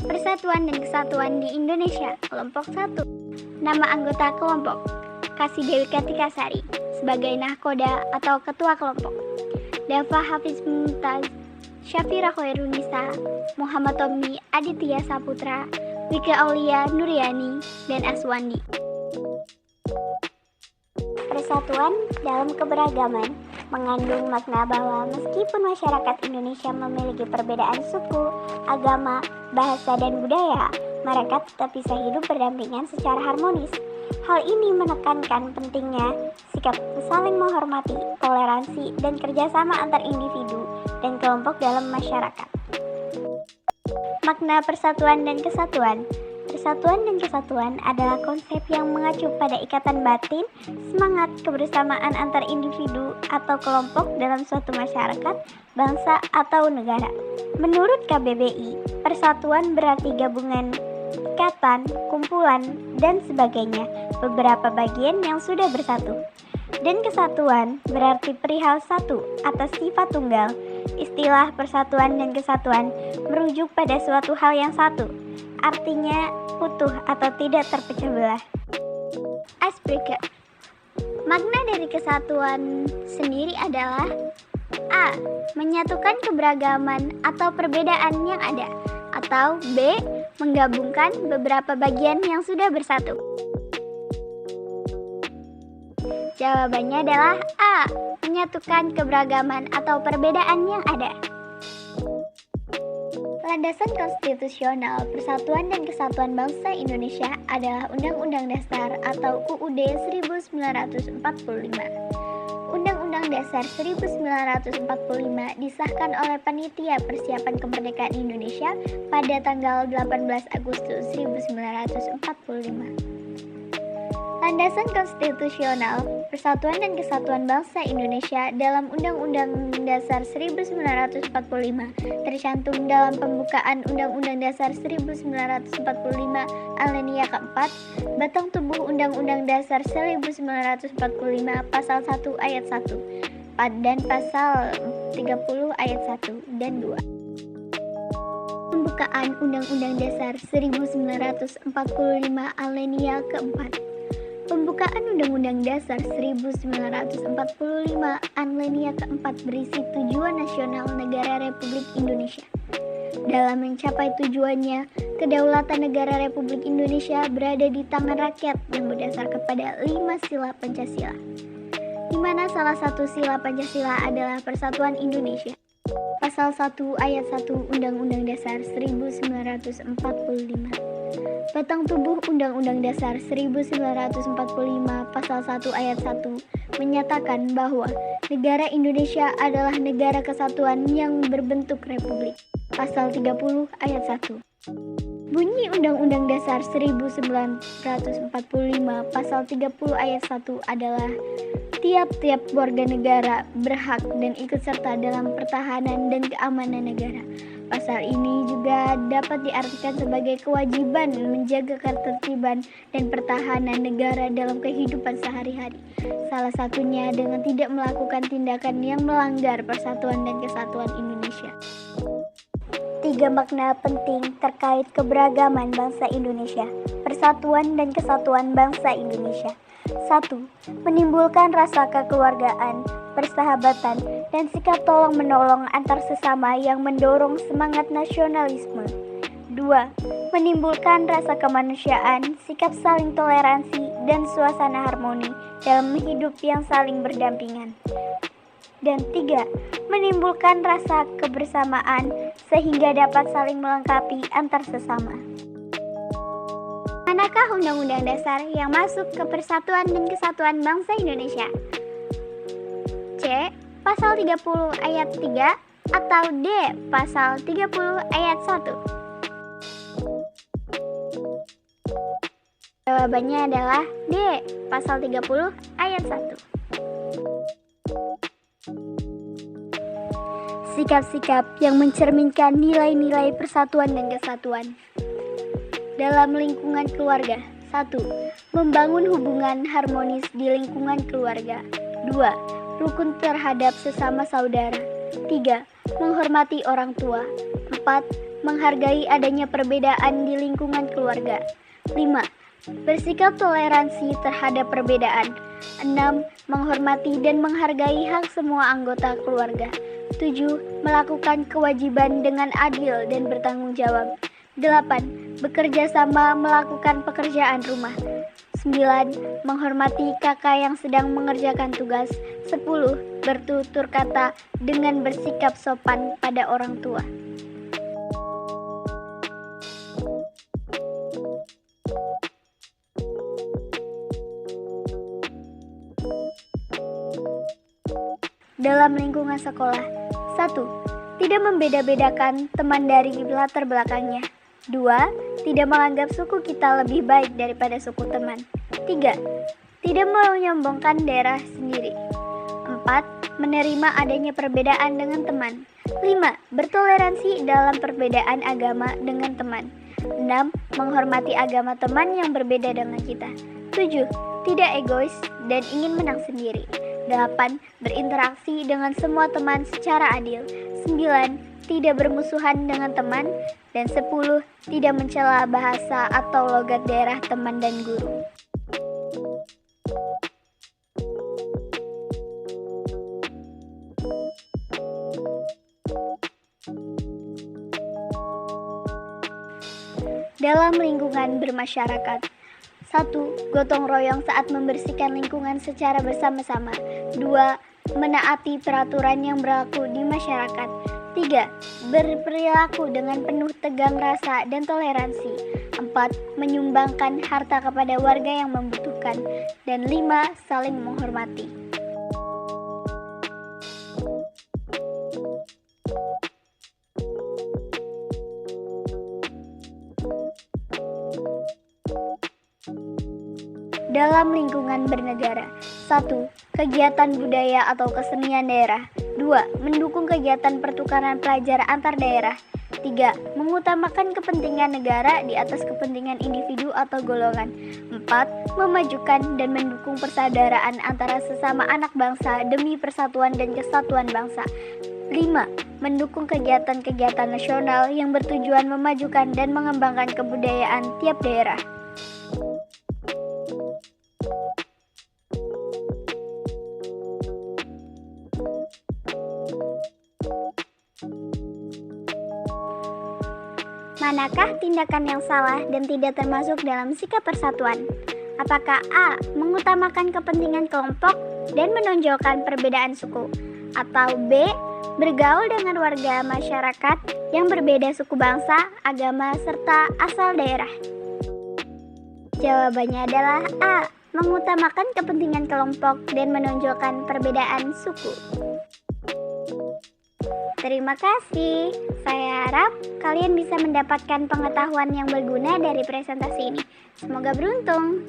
Persatuan dan Kesatuan di Indonesia, kelompok 1. Nama anggota kelompok: Kasih Dewi Kartika Sari sebagai nahkoda atau ketua kelompok, Dafa Hafiz Mumtaz, Syafira Khairunisa, Muhammad Tommy Aditya Saputra, Wika Aulia Nuryani, dan Aswandi. Persatuan dalam keberagaman mengandung makna bahwa meskipun masyarakat Indonesia memiliki perbedaan suku, agama, bahasa, dan budaya, mereka tetap bisa hidup berdampingan secara harmonis. Hal ini menekankan pentingnya sikap saling menghormati, toleransi, dan kerjasama antar individu dan kelompok dalam masyarakat. Makna persatuan dan kesatuan. Persatuan dan kesatuan adalah konsep yang mengacu pada ikatan batin, semangat kebersamaan antar individu atau kelompok dalam suatu masyarakat, bangsa, atau negara. Menurut KBBI, persatuan berarti gabungan, ikatan, kumpulan, dan sebagainya, beberapa bagian yang sudah bersatu. Dan kesatuan berarti perihal satu atas sifat tunggal. Istilah persatuan dan kesatuan merujuk pada suatu hal yang satu, artinya utuh atau tidak terpecah belah. Icebreaker. Makna dari kesatuan sendiri adalah: A. Menyatukan keberagaman atau perbedaan yang ada, atau B. Menggabungkan beberapa bagian yang sudah bersatu. Jawabannya adalah A. Menyatukan keberagaman atau perbedaan yang ada. Landasan konstitusional Persatuan dan Kesatuan Bangsa Indonesia adalah Undang-Undang Dasar atau UUD 1945. Undang-Undang Dasar 1945 disahkan oleh Panitia Persiapan Kemerdekaan Indonesia pada tanggal 18 Agustus 1945. Landasan konstitusional Persatuan dan Kesatuan Bangsa Indonesia dalam Undang-Undang Dasar 1945 tercantum dalam pembukaan Undang-Undang Dasar 1945 alinea keempat, batang tubuh Undang-Undang Dasar 1945 pasal 1 ayat 1 dan pasal 30 ayat 1 dan 2. Pembukaan Undang-Undang Dasar 1945 alinea keempat. Pembukaan Undang-Undang Dasar 1945 alinea keempat berisi tujuan nasional negara Republik Indonesia. Dalam mencapai tujuannya, kedaulatan negara Republik Indonesia berada di tangan rakyat yang berdasarkan pada 5 sila Pancasila, di mana salah satu sila Pancasila adalah Persatuan Indonesia. Pasal 1 ayat 1 Undang-Undang Dasar 1945. Batang tubuh Undang-Undang Dasar 1945 pasal 1 ayat 1 menyatakan bahwa negara Indonesia adalah negara kesatuan yang berbentuk republik. Pasal 30 ayat 1. Bunyi Undang-Undang Dasar 1945 pasal 30 ayat 1 adalah: tiap-tiap warga negara berhak dan ikut serta dalam pertahanan dan keamanan negara. Pasal ini juga dapat diartikan sebagai kewajiban menjaga ketertiban dan pertahanan negara dalam kehidupan sehari-hari. Salah satunya dengan tidak melakukan tindakan yang melanggar persatuan dan kesatuan Indonesia. 3 makna penting terkait keberagaman bangsa Indonesia, persatuan dan kesatuan bangsa Indonesia. 1. Menimbulkan rasa kekeluargaan, persahabatan, dan sikap tolong-menolong antar sesama yang mendorong semangat nasionalisme. 2. Menimbulkan rasa kemanusiaan, sikap saling toleransi, dan suasana harmoni dalam hidup yang saling berdampingan. Dan 3. Menimbulkan rasa kebersamaan sehingga dapat saling melengkapi antar sesama. Manakah Undang-Undang Dasar yang masuk ke Persatuan dan Kesatuan Bangsa Indonesia? C. Pasal 30 ayat 3 atau D. Pasal 30 ayat 1? Jawabannya adalah D. Pasal 30 ayat 1. Sikap-sikap yang mencerminkan nilai-nilai persatuan dan kesatuan. Dalam lingkungan keluarga. 1. Membangun hubungan harmonis di lingkungan keluarga. 2. Rukun terhadap sesama saudara. 3. Menghormati orang tua. 4. menghargai adanya perbedaan di lingkungan keluarga. 5. Bersikap toleransi terhadap perbedaan. 6. Menghormati dan menghargai hak semua anggota keluarga. 7. Melakukan kewajiban dengan adil dan bertanggung jawab. 8. Bekerja sama melakukan pekerjaan rumah. 9. Menghormati kakak yang sedang mengerjakan tugas. 10. Bertutur kata dengan bersikap sopan pada orang tua. Dalam lingkungan sekolah. 1. Tidak membeda-bedakan teman dari latar belakangnya. 2. Tidak menganggap suku kita lebih baik daripada suku teman. 3. Tidak menyombongkan daerah sendiri. 4. Menerima adanya perbedaan dengan teman. 5. Bertoleransi dalam perbedaan agama dengan teman. 6. Menghormati agama teman yang berbeda dengan kita. 7. Tidak egois dan ingin menang sendiri. 8. Berinteraksi dengan semua teman secara adil. 9. Tidak bermusuhan dengan teman. Dan 10. Tidak mencela bahasa atau logat daerah teman dan guru. Dalam lingkungan bermasyarakat. 1. Gotong royong saat membersihkan lingkungan secara bersama-sama. 2. Menaati peraturan yang berlaku di masyarakat. 3. Berperilaku dengan penuh tegang rasa dan toleransi. 4. Menyumbangkan harta kepada warga yang membutuhkan. Dan 5. Saling menghormati. Dalam lingkungan bernegara. 1. Kegiatan budaya atau kesenian daerah. 2. Mendukung kegiatan pertukaran pelajar antar daerah. 3. Mengutamakan kepentingan negara di atas kepentingan individu atau golongan. 4. Memajukan dan mendukung persaudaraan antara sesama anak bangsa demi persatuan dan kesatuan bangsa. 5. Mendukung kegiatan-kegiatan nasional yang bertujuan memajukan dan mengembangkan kebudayaan tiap daerah. Manakah tindakan yang salah dan tidak termasuk dalam sikap persatuan? Apakah A. Mengutamakan kepentingan kelompok dan menonjolkan perbedaan suku? Atau B. Bergaul dengan warga masyarakat yang berbeda suku bangsa, agama, serta asal daerah? Jawabannya adalah A. Mengutamakan kepentingan kelompok dan menonjolkan perbedaan suku. Terima kasih. Saya harap kalian bisa mendapatkan pengetahuan yang berguna dari presentasi ini. Semoga beruntung.